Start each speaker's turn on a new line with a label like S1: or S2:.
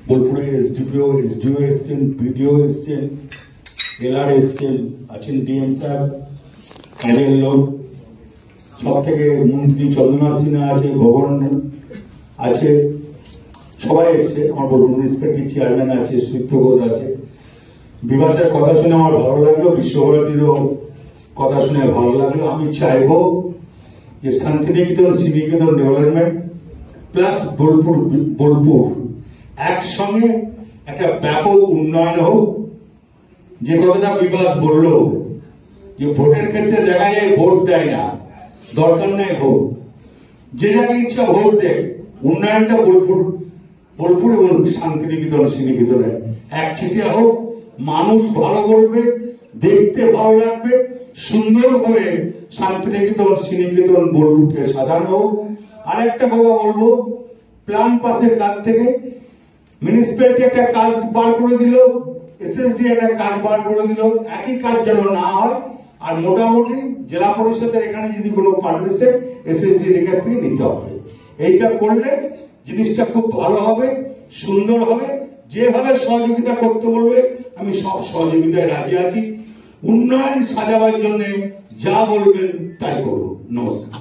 S1: বোলপুরে SDPO SDO এসছেন, BDO এসছেন, এলআর এসছেন, আছেন ডিএম সাহেব, কাজের লোক, সব থেকে মন্ত্রী চন্দনা সিনহা আছে, গভর্নর আছে, সবাই এসছে। আমার বোলপুর মিউনিসিপ্যালিটি চেয়ারম্যান আছে, সুইত্র ঘোষ আছে। বিভাসের কথা শুনে আমার ভালো লাগলো, বিশ্বভারতীরও কথা শুনে ভালো লাগলো। আমি চাইবো যে শান্তিনিকেতন শ্রীনিকেতন ডেভেলপমেন্ট প্লাস বোলপুর একসঙ্গে একটা ব্যাপক উন্নয়ন হোক। যে কথাটা বিভাস বললো যে ভোটের ক্ষেত্রে দেখা যায় ভোট দেয় না, দরকার নেই ভোট, যে জায়গায় ইচ্ছা ভোট দেয়। উন্নয়নটা বোলপুর এবং শান্তিনিকেতন শ্রীনিকেতনে এক ছিটিয়া হোক, মানুষ ভালো বলবে, দেখতে ভালো লাগবে, সুন্দরভাবে শান্তিনিকেতন শ্রীনিকেতন বোলপুরকে সাজানো হোক। আর একটা কথা বলবো, প্ল্যান পাসের কাজ থেকে মিউনিসিপ্যালিটি একটা কাজ বার করে দিল, এসএসডি একটা কাজ বার করে দিল, একই কাজ যেন না হয়। আর মোটামুটি জেলা পরিষদের এখানে যদি কোনো পারমিশন এসএসডি এর কাছ থেকে নিতে হবে। এইটা করলে জিনিসটা খুব ভালো হবে, সুন্দর হবে। যেভাবে সহযোগিতা করতে বলবে আমি সব সহযোগিতায় রাজি আছি। উন্নয়ন সাজাবার জন্য যা বলবেন তাই করবো। নমস্কার।